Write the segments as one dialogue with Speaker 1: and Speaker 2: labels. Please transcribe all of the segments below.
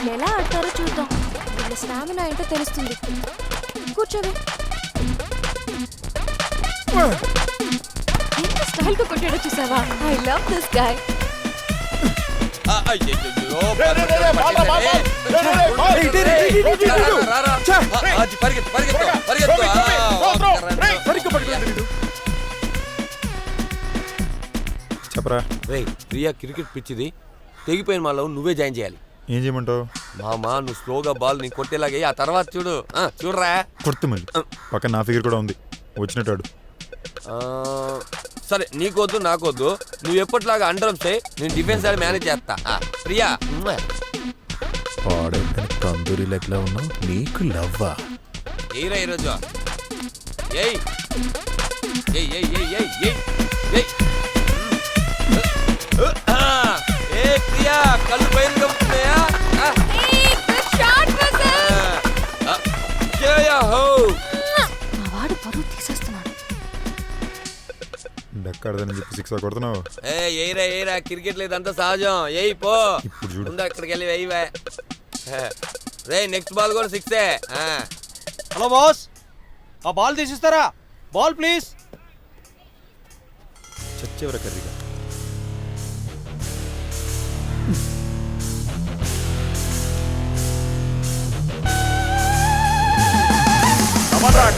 Speaker 1: వీళ్ళు ఎలా ఆడతారో చూద్దాం. వీళ్ళ స్టామినా ఏంటో తెలుస్తుంది. కూర్చోవే. ఎంత స్టైల్ గా కొట్టాడో చూసావా? I love this guy.
Speaker 2: చెప్పరా.
Speaker 3: రేయ్ ప్రియా క్రికెట్ పిచ్చిది, తెగిపోయిన మా లవ్ నువ్వే జాయిన్ చేయాలి.
Speaker 2: ఏం చేయమంటావు?
Speaker 3: మామా నువ్వు స్లోగా బాల్ నీ కొట్టేలాగే, ఆ తర్వాత చూడు. చూడరా
Speaker 2: కొడుతు మళ్ళీ పక్కన నా ఫిగర్ కూడా ఉంది, వచ్చినట్టాడు.
Speaker 3: సరే నీకొద్దు నాకొద్దు, నువ్వు ఎప్పటిలాగా అండర్ చేయి, నేను డిఫెన్స్ ఆడి మేనేజ్ చేస్తా. ప్రియా
Speaker 4: తందూరి లెక్కలా ఉన్నావు, నీకు లవ్వా?
Speaker 3: ఏరా ఈరోజు ఏయ్ ఏయ్ ఏయ్ ఏయ్ ఏయ్ ఏయ్ ఏయ్ ఏ ప్రియా కళ్ళు పైన కమ్ముతున్నాయా?
Speaker 1: మా వాడు పరువు తీసేస్తున్నాడు.
Speaker 2: డెక్కడదని చెప్పి 6 కొడుతున్నావు.
Speaker 3: ఏరా ఏరా క్రికెట్ లేదంతా సహజం. ఏయ్ పో
Speaker 2: ఇప్పుడు చూడు.
Speaker 3: ముందు అక్కడికి వెళ్ళి వెయ్యివే. రే నెక్స్ట్ బాల్ కూడా 6.
Speaker 5: హలో బాస్, ఆ బాల్ తీసిస్తారా? Ball please.
Speaker 2: చచ్చేవర కర్రీగా.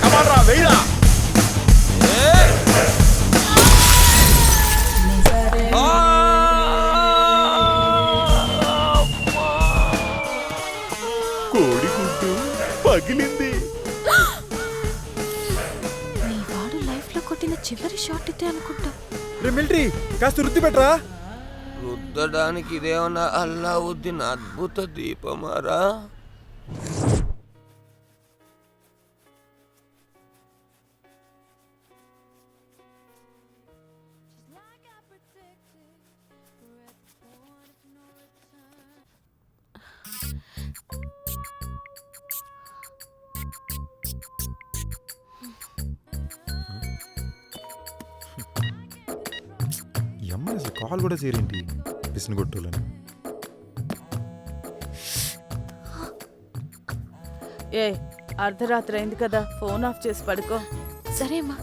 Speaker 4: కమాన్రా వెయ్యరా. కోడిగుడ్డు పగిలింది.
Speaker 1: మీ వాడు లైఫ్ లో కొట్టిన చివరి షాట్ ఇదే అనుకుంటా.
Speaker 2: రే మిలిటరీ కాస్త వృత్తి పెట్టరా.
Speaker 3: రుద్దడానికి ఇదేమన్నా అల్లావుద్దీన్ అద్భుత దీపమారా?
Speaker 2: ఈ అమ్మాయి అసలు కాల్ కూడా చేయరేంటి పిసిని కొట్టులని.
Speaker 6: ఏ అర్ధరాత్రి అయింది కదా, ఫోన్ ఆఫ్ చేసి పడుకో.
Speaker 1: సరే అమ్మా.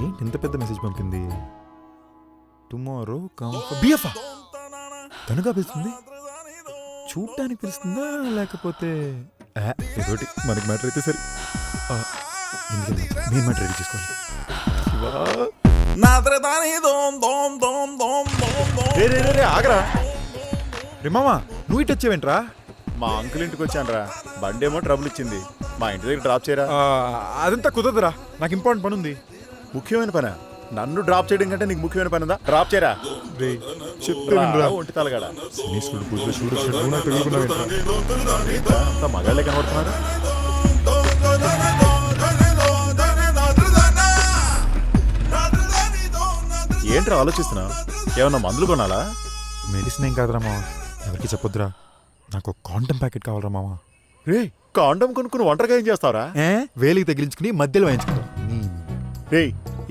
Speaker 2: ఏంటి ఇంత పెద్ద మెసేజ్ పంపింది? టుమారో బిఎఫ్ఆ తనుగా పిలుస్తుంది. చూడ్డానికి పిలుస్తుందా లేకపోతే ఏదోటి మనకి మ్యాటర్ అయితే సరే. నేను మ్యాటర్ రెడీ చేసుకోవాలి. ఆగరా రే మామా, నువ్వు ఇటు వచ్చేవేంట్రా?
Speaker 4: మా అంకుల్ ఇంటికి వచ్చానరా, బండేమో ట్రబుల్ ఇచ్చింది, మా ఇంటి దగ్గర డ్రాప్ చేయరా.
Speaker 2: అదంతా కుదరదురా, నాకు ఇంపార్టెంట్ పని ఉంది.
Speaker 4: ముఖ్యమైన పని? నన్ను డ్రాప్ చేయడం కంటే నీకు ముఖ్యమైన పని ఉందా? డ్రాప్ చేయరా. ఒంటి తలగాడ అంతా మగాళ్ళే కనబడుతున్నారు. ఏంట్రా ఆలోచిస్తున్నావు? ఏమన్నా మందులు కొనాలా?
Speaker 2: మెడిసిన్ ఏం కాదురా మామ, ఎవరికి చెప్పొద్దురా. నాకు కాండమ్ ప్యాకెట్ కావాలరా మామ.
Speaker 4: రే కాండం కొనుక్కుని ఒంటరిగా ఏం చేస్తావరా?
Speaker 2: వేలికి తగిలించుకుని మధ్యలో వాయించుకుంటా.
Speaker 4: రే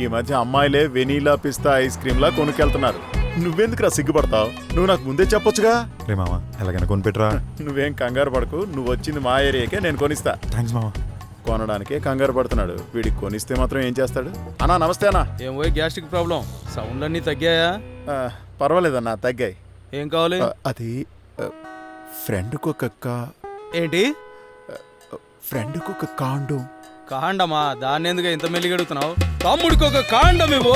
Speaker 4: ఈ మధ్య అమ్మాయిలే వెనీలా పిస్తా ఐస్ క్రీమ్ లా కొనుక్కెళ్తున్నారు. నువ్వెందుకురా సిగ్గుపడతావు? నువ్వు నాకు ముందే చెప్పొచ్చుగా.
Speaker 2: రే మామ ఎలాగైనా కొనిపెట్టరా.
Speaker 4: నువ్వేం కంగారు పడకు, నువ్వు వచ్చింది మా ఏరియాకే, నేను కొనిస్తా.
Speaker 2: థ్యాంక్స్ మామ.
Speaker 4: కొనడానికే కంగారు పడుతున్నాడు, వీడికి కొనిస్తే మాత్రం ఏం చేస్తాడు? అన్నా నమస్తే అన్నా.
Speaker 5: ఏం పోయి గ్యాస్ట్రిక్ ప్రాబ్లం, సౌండ్లన్నీ తగ్గాయా?
Speaker 4: పర్వాలేదన్నా, తగ్గాయి.
Speaker 5: ఏం కావాలి?
Speaker 4: అది ఫ్రెండ్కి ఒక
Speaker 5: ఏంటి?
Speaker 4: ఫ్రెండ్కి ఒక కాండం.
Speaker 5: కాండమా? దాన్ని ఎందుకు ఇంత మెల్లిగా అడుగుతున్నావు? తమ్ముడికి ఒక కాండం ఇవ్వు.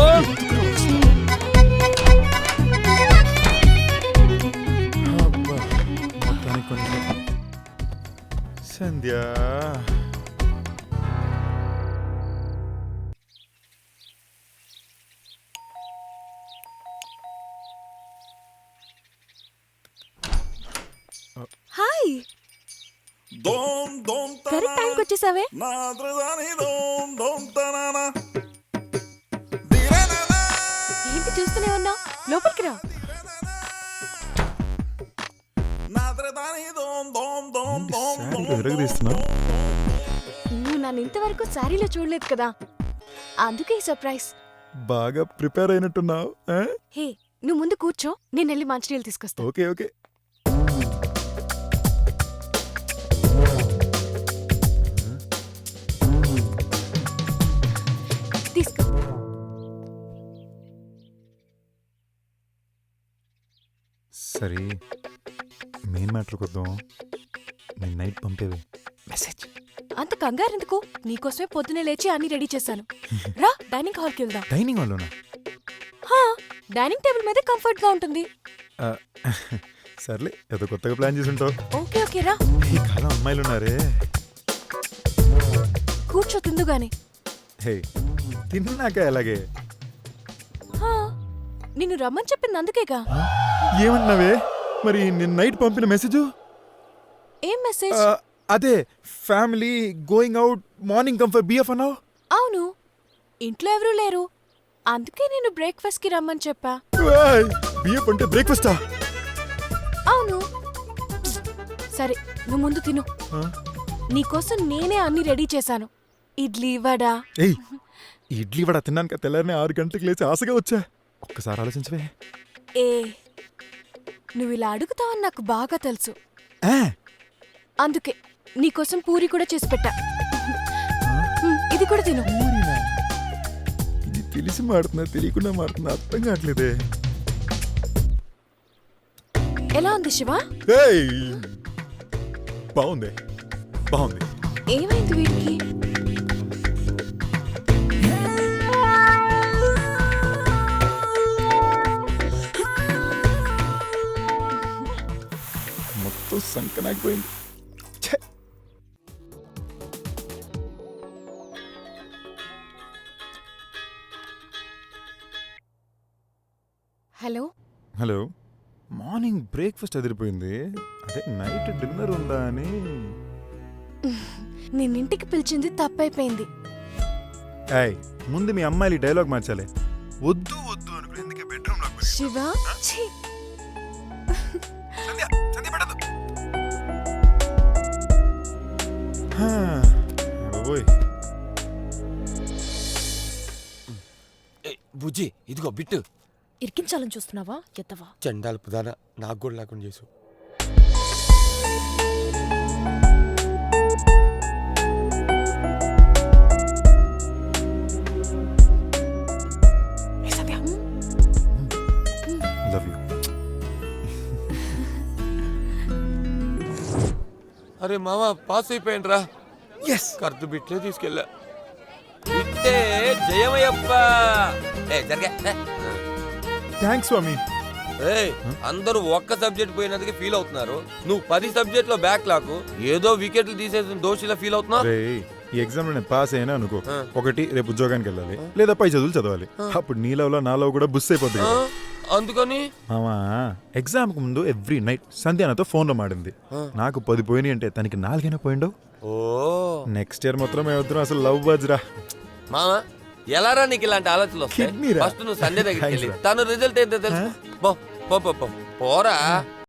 Speaker 2: సంధ్య
Speaker 1: హాయ్, కరెక్ట్ టైంకి వచ్చేసావే. ఏంటి చూస్తూనే ఉన్నావు? లోపలికి రా.
Speaker 2: ఎరగదీస్తున్నావు.
Speaker 1: నువ్వు నన్ను ఇంతవరకు శారీలో చూడలేదు కదా, అందుకే ఈ సర్ప్రైజ్.
Speaker 4: బాగా ప్రిపేర్ అయినట్టున్నావు.
Speaker 1: హే, నువ్వు ముందు కూర్చో, నేను వెళ్ళి మంచినీళ్ళు తీసుకొస్తా.
Speaker 4: Okay okay.
Speaker 1: తీసుకో.
Speaker 2: సరే, మెయిన్ మ్యాటర్కి వద్దాం. నేను నైట్ పంపేది మెసేజ్.
Speaker 1: అంత కంగారు ఎందుకు? నీకోసమే పొద్దునే లేచి అన్ని రెడీ చేశాను. రా, డైనింగ్ హాల్కి వెళ్దాం.
Speaker 2: డైనింగ్ హాల్లోనా?
Speaker 1: హా, డైనింగ్ టేబుల్ మీద కంఫర్ట్ గా ఉంటుంది.
Speaker 2: సర్లే, ఏదో కొత్తగా ప్లాన్ చేసి ఉంటావు.
Speaker 1: ఓకే ఓకే, రా
Speaker 2: ఈ కాలం అమ్మాయిలు ఉన్నారే.
Speaker 1: కూర్చో, తిందుగానే.
Speaker 2: హే, తిన్నాక ఎలాగే?
Speaker 1: హా, నిన్ను రమ్మని చెప్పింది అందుకేగా.
Speaker 2: ఏమన్నావే? మరి నేను నైట్ పంపిన మెసేజ్?
Speaker 1: ఏం మెసేజ్?
Speaker 2: అదే, family going out, morning comfort BF అన్నావు.
Speaker 1: అవును, ఇంట్లో ఎవరూ లేరు, అందుకే నేను బ్రేక్ఫాస్ట్ కి రమ్మని చెప్పా.
Speaker 2: బిఎఫ్ అంటే బ్రేక్ఫాస్టా?
Speaker 1: అవును. సరే, నువ్వు ముందు తిను. నీకోసం నేనే అన్ని రెడీ చేశాను. ఇడ్లీ, వడ.
Speaker 2: ఏయ్, ఇడ్లీ వడ తిన్నాక తెల్లారిని 6 గంటలకు లేచి ఆశగా వచ్చా. ఒక్కసారి ఆలోచించవే.
Speaker 1: ఏ, నువ్వు ఇలా అడుగుతావని నాకు బాగా తెలుసు. అందుకే నీకోసం పూరి కూడా చేసి పెట్టా. ఇది కూడా తిను.
Speaker 2: ఇది తెలిసి మాడుతున్నా తెలియకుండా మాడుతున్నా అర్థం కావట్లేదే.
Speaker 1: ఎలా ఉంది శివ?
Speaker 2: ఏయ్, బాగుంది బాగుంది.
Speaker 1: ఏమైంది వీడికి?
Speaker 2: మొత్తం సంకనాకపోయింది.
Speaker 1: హలో.
Speaker 2: హలో, మార్నింగ్ బ్రేక్ఫాస్ట్ అదిరిపోయింది. అదే నైట్ డిన్నర్ ఉందా అని.
Speaker 1: నిన్నింటికి పిలిచింది తప్పైపోయింది.
Speaker 2: ఏయ్, ముందు మీ అమ్మాయిలు డైలాగ్ మార్చాలి. వద్దు వద్దు అనుకుని ఎందుకే బెడ్రూమ్ లో
Speaker 1: శివ, ఛీ.
Speaker 3: బుజ్జి, ఇదిగో బిట్టు.
Speaker 1: ఇరికించాలని చూస్తున్నావా? ఎత్తవా?
Speaker 3: చండాల ప్రధాన నాకు కూడా లేకుండా చేసు.
Speaker 2: Love you.
Speaker 3: అరే మామ, పాస్ అయిపోయాను రా.
Speaker 2: ఎస్,
Speaker 3: కర్దు బిట్లే తీసుకెళ్ళా. ఇట్టే జయమయ్యప్ప. జరిగా.
Speaker 2: థ్యాంక్స్ స్వామి.
Speaker 3: అందరూ ఒక్క సబ్జెక్ట్ పోయినందుకు ఫీల్ అవుతున్నారు. నువ్వు 10 సబ్జెక్టులో బ్యాక్ లాకు ఏదో వికెట్లు తీసేసిన దోషిలా ఫీల్ అవుతున్నావు.
Speaker 2: ఈ ఎగ్జామ్ లో నేను పాస్ అయినా అనుకో, ఒకటి రేపు ఉద్యోగానికి వెళ్ళాలి, లేదా పై చదువులు చదవాలి. అప్పుడు నీ లవ్ లో నా లవ్ కూడా బుస్ అయిపోతుంది.
Speaker 3: అందుకని
Speaker 2: మామా, ఎగ్జామ్ కు ముందు ఎవ్రీ నైట్ సంధ్యానతో ఫోన్ లో మాడింది. నాకు 10 పోయినాయి అంటే తనకి 4 అయినా పోయిండవు.
Speaker 3: ఓ,
Speaker 2: నెక్స్ట్ ఇయర్ మాత్రం మేమిద్దరం అసలు లవ్ బజ్రా.
Speaker 3: మామా, ఎలారా నీకు ఇలాంటి ఆలోచనలు వస్తాయి?
Speaker 2: కిడ్నీరా.
Speaker 3: ఫస్ట్ నువ్వు సంజయ్ దగ్గరికి వెళ్ళి
Speaker 2: Thanks రా.
Speaker 3: తను రిజల్ట్ ఏంటో తెలుసు. పోరా.